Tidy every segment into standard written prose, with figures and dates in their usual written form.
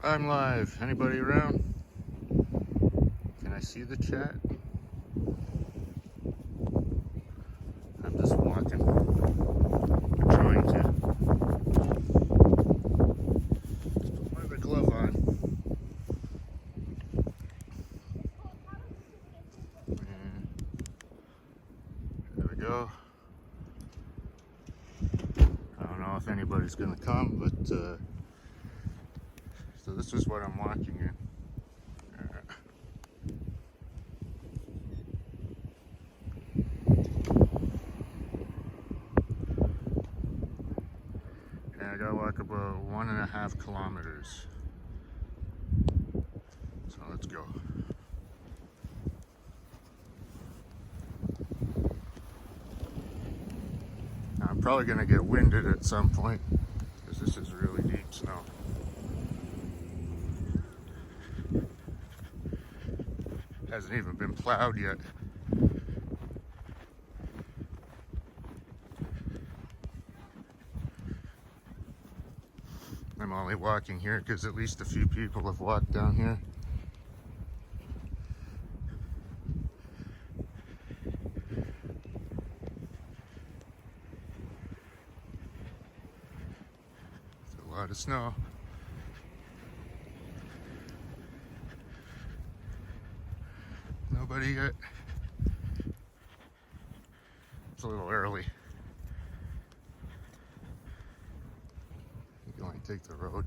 I'm live. Anybody around? Can I see the chat? I'm just walking. I'm trying to. Just put my other glove on. And there we go. I don't know if anybody's gonna come, but so this is what I'm walking in. And I gotta walk about 1.5 kilometers. So let's go. Now, I'm probably gonna get winded at some point because this is really deep snow. Hasn't even been plowed yet. I'm only walking here because at least a few people have walked down here. It's a lot of snow. Nobody yet. It's a little early. You can only take the road.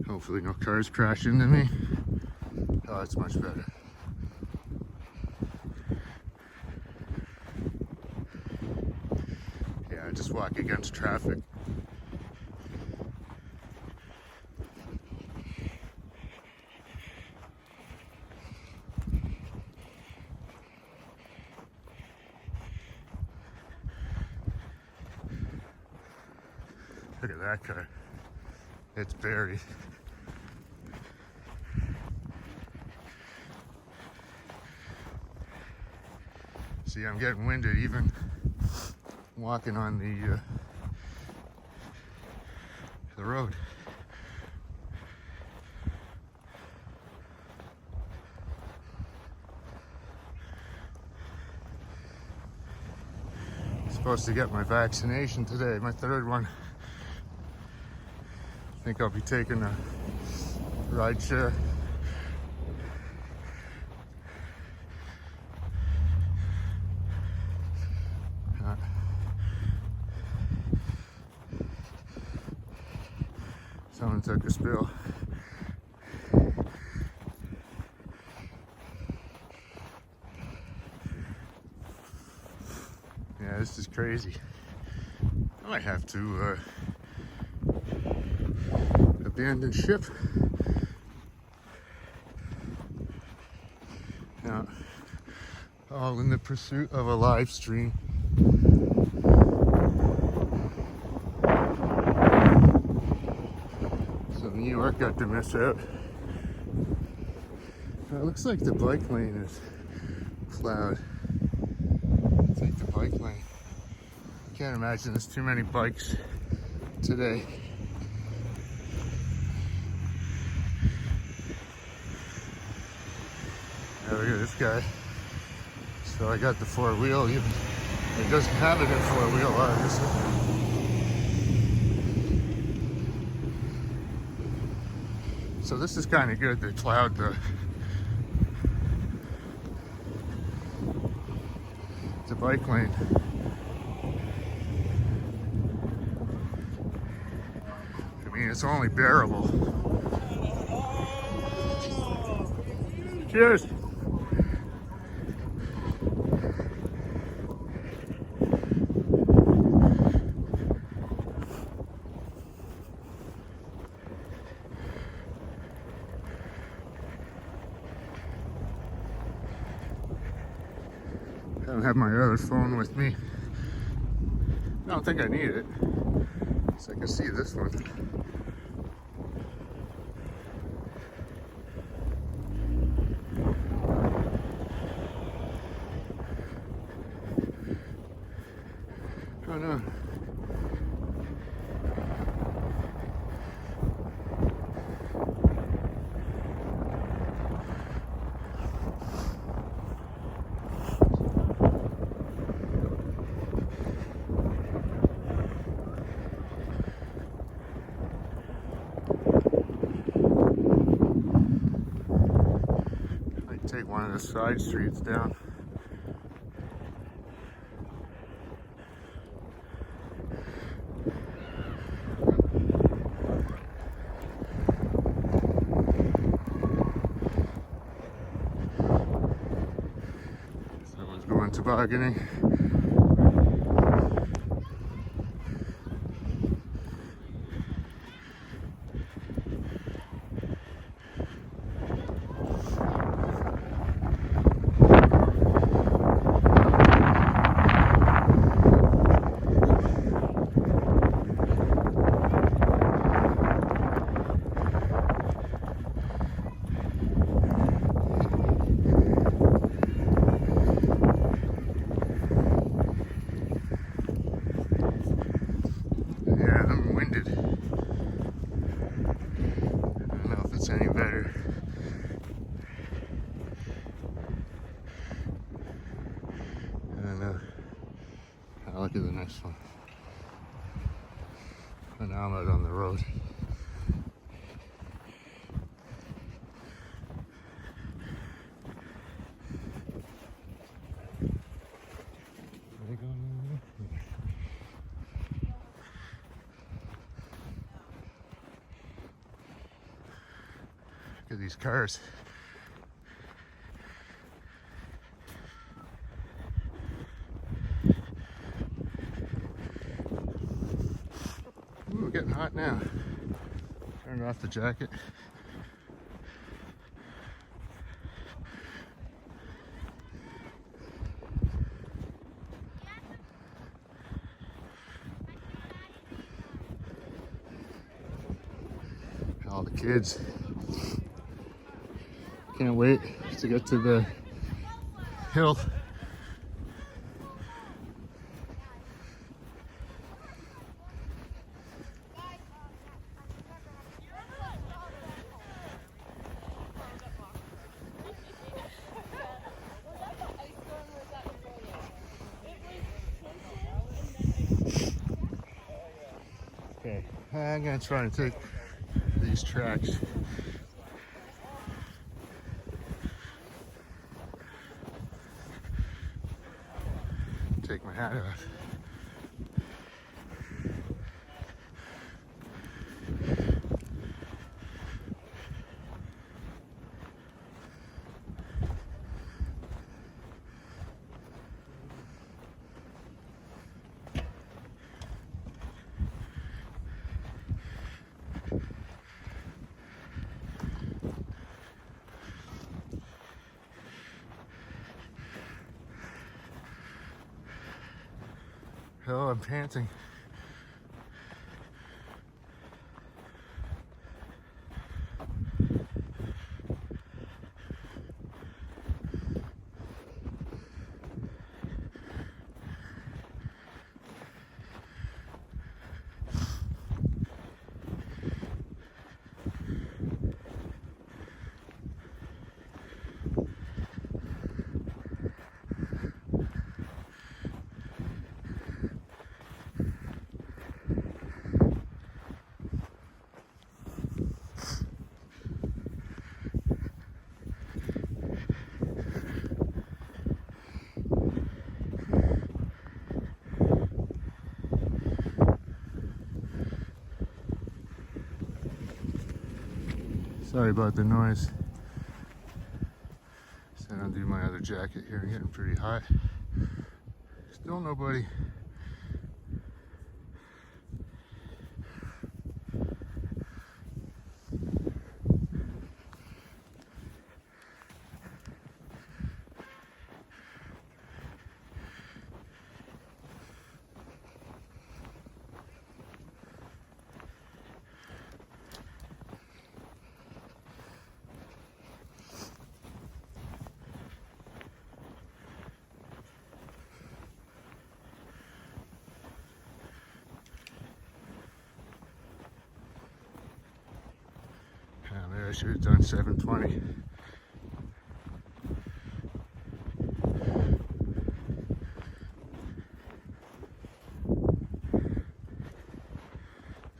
Hopefully no cars crash into me. Oh, it's much better. Yeah, I just walk against traffic. Look at that car. It's buried. See, I'm getting winded even walking on the road. I'm supposed to get my vaccination today, my third one. I think I'll be taking a ride share. Someone took a spill. Yeah, this is crazy. I might have to abandon ship. Now, all in the pursuit of a live stream. So New York got to miss out. It looks like the bike lane is plowed. Take the bike lane. Can't imagine there's too many bikes today. Now look at this guy. So I got the 4-wheel. It doesn't have it in 4-wheel, obviously. So this is kind of good. They plowed the bike lane. I mean, it's only bearable. Cheers. I don't have my other phone with me. I don't think I need it. So I can see this one. going on? Take one of the side streets down. Someone's going tobogganing. Any better. I don't know. I'll look at the next one. But now I'm out on the road. Are they going over there? Look at these cars. Ooh, getting hot now. Turned off the jacket. All the kids. Can't wait to get to the hill. Okay, I'm gonna try and take these tracks. Take my hat off. Oh, I'm panting. Sorry about the noise. Just undo my other jacket here. I'm getting pretty hot. Still nobody. I should have done 720.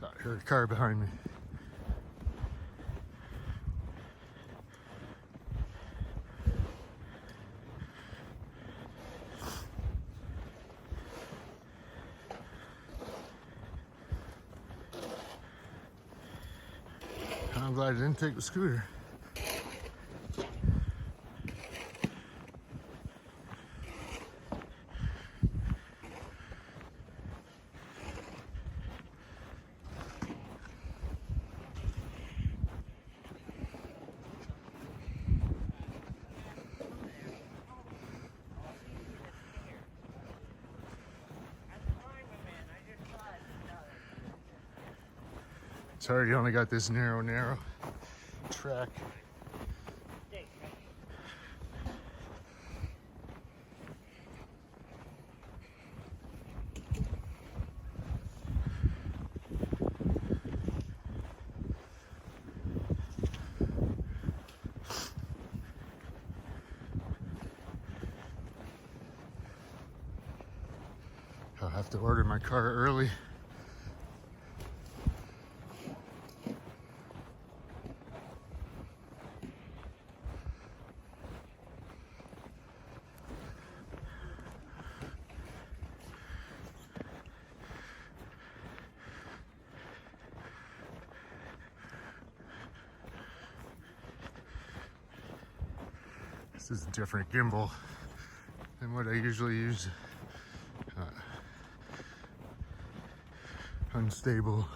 I heard a car behind me. I'm glad I didn't take the scooter. Sorry, you only got this narrow track. I'll have to order my car early. This is a different gimbal than what I usually use. Unstable.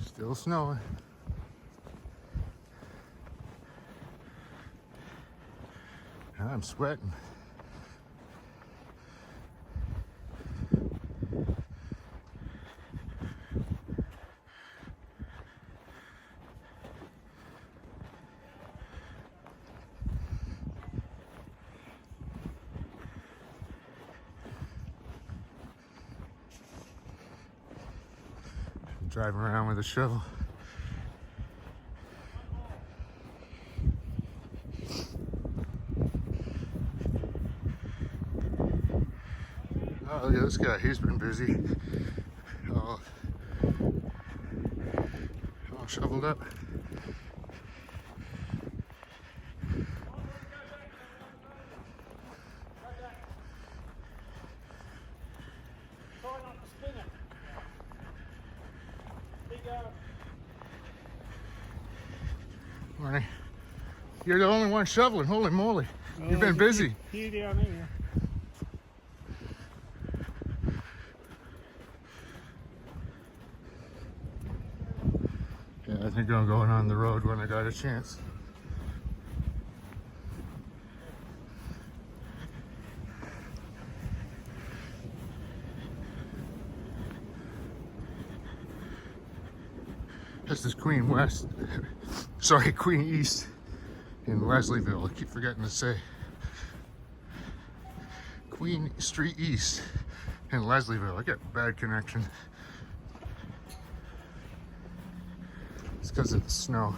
Still snowing. I'm sweating. Driving around with a shovel. Oh, look at this guy. He's been busy. All shoveled up. Morning. You're the only one shoveling. Holy moly. You've been busy. Yeah, I mean. Yeah, I think I'm going on the road when I got a chance. This is Queen West. Sorry, Queen East in Leslieville. I keep forgetting to say. Queen Street East in Leslieville. I get bad connection. It's because of the snow.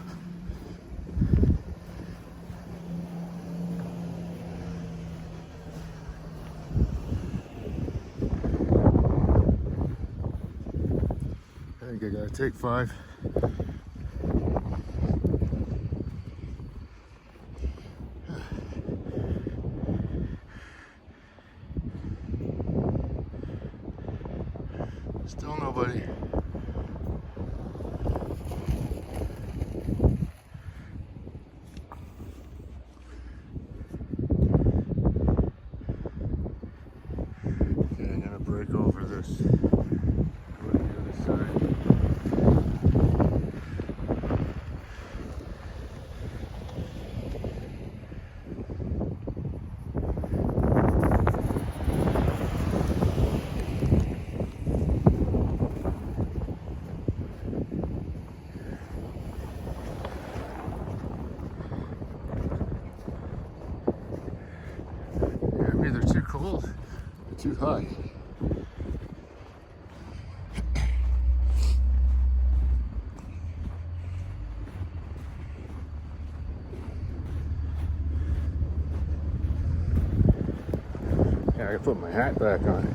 I think I gotta take 5. Still nobody. Okay, I'm gonna break over this. Go to the other side. too high. Yeah, I can put my hat back on.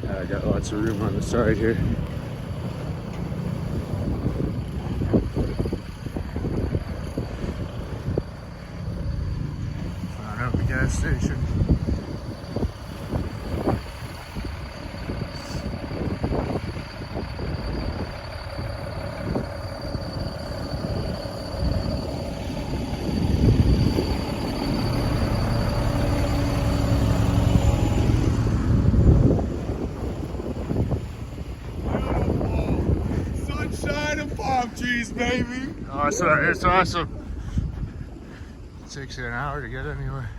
I got lots of room on the side here. Found out the gas station. Palm trees, baby. Oh, it's awesome. It takes you an hour to get anywhere.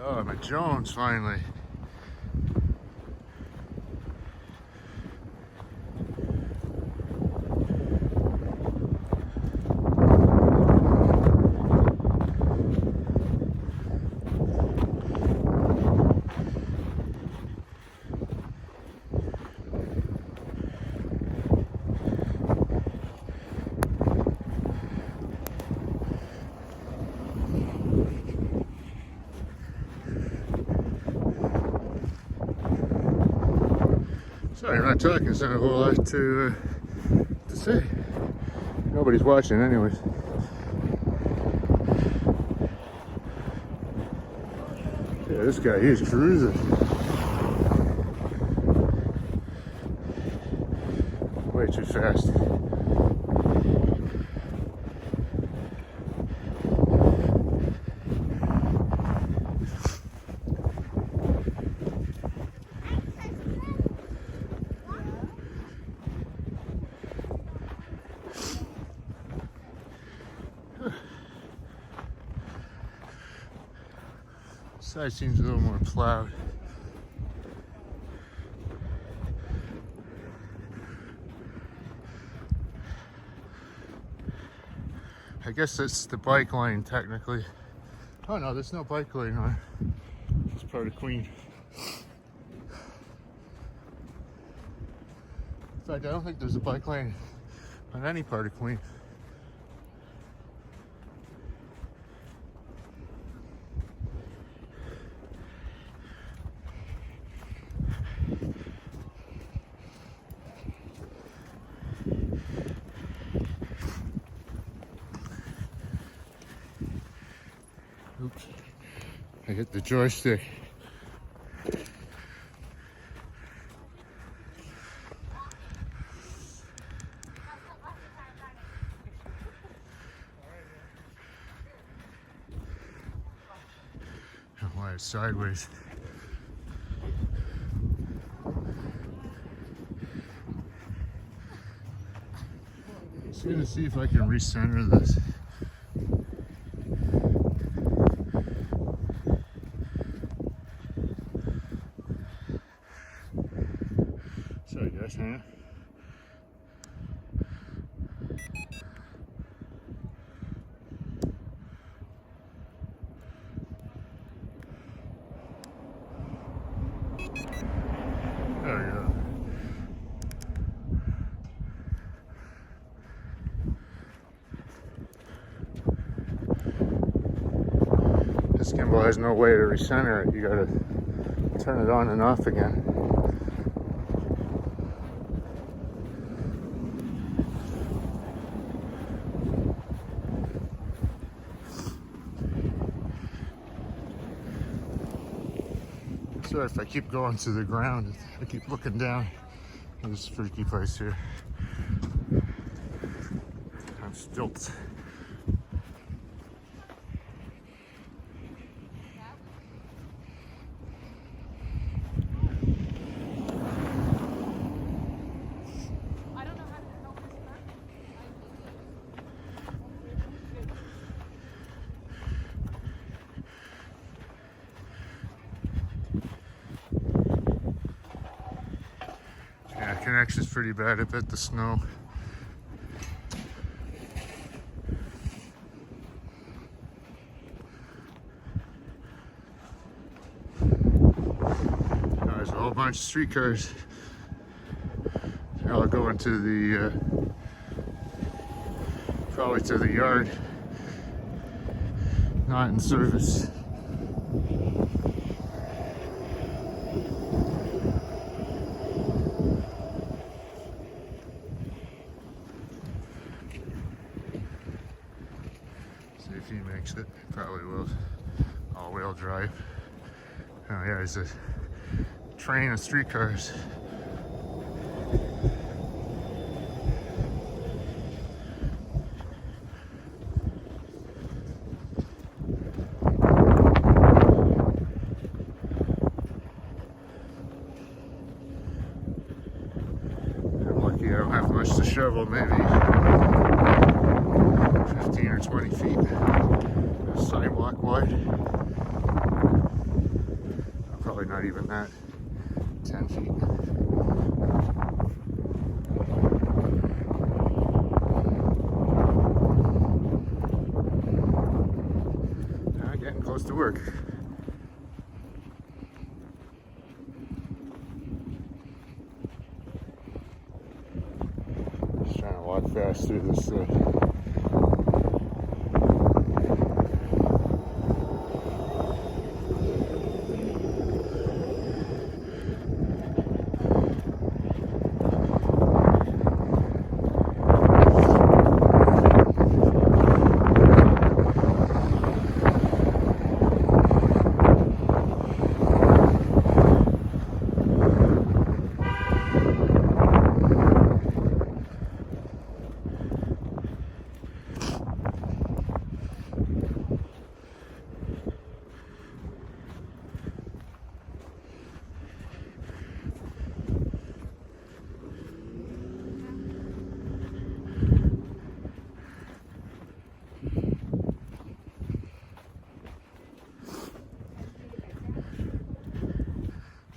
Oh, I'm at Jones finally. Sorry, I'm not talking. There's not a whole lot to say. Nobody's watching anyways. Yeah, this guy, he's cruising. Way too fast. Side seems a little more plowed. I guess that's the bike lane technically. Oh no, there's no bike lane on it. It's part of Queen. In fact, I don't think there's a bike lane on any part of Queen. Oops, I hit the joystick. Why it's sideways. Just gonna see if I can recenter this. Sorry guys, hang on. There we go. This gimbal has no way to recenter it. You gotta turn it on and off again. Sorry if I keep going to the ground. I keep looking down. There's a freaky place here. On stilts. Yeah, connection's pretty bad. I bet the snow. There's a whole bunch of streetcars. They're all going to the, probably to the yard. Not in service. See if he makes it. Probably will. All-wheel drive. Oh yeah, there's a train of streetcars. I'm lucky I don't have much to shovel, maybe 15 or 20 feet. Sidewalk wide. Probably not even that. 10 feet. Getting close to work. Just trying to walk fast through this.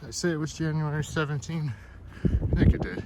I say it was January 17. I think it did.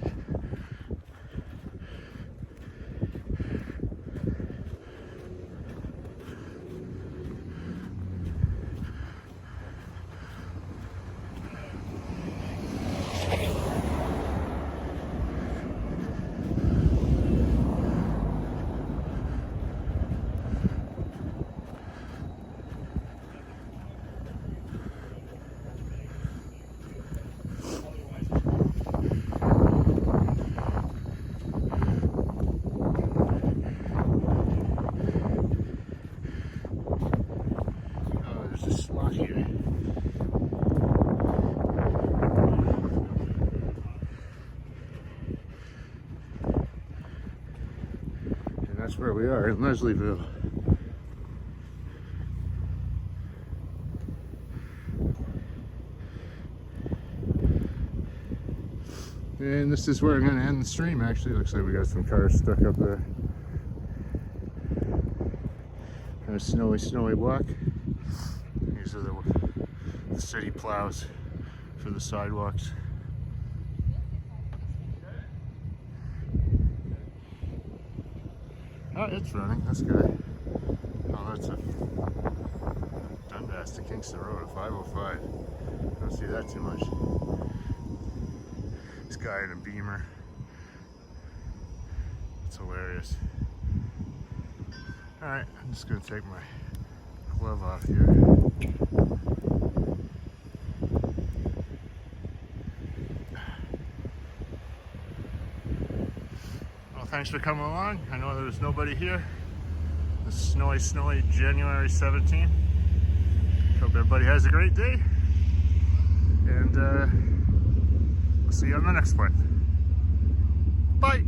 That's where we are in Leslieville. And this is where I'm going to end the stream. Actually, looks like we got some cars stuck up there. A snowy walk. These are the city plows for the sidewalks. Oh, it's running. That's good. Oh, that's a Dundas to Kingston Road at 505. Don't see that too much. This guy in a Beamer. It's hilarious. Alright, I'm just going to take my glove off here. Well, thanks for coming along. I know there was nobody here. This snowy January 17th. Hope everybody has a great day. And we'll see you on the next one. Bye.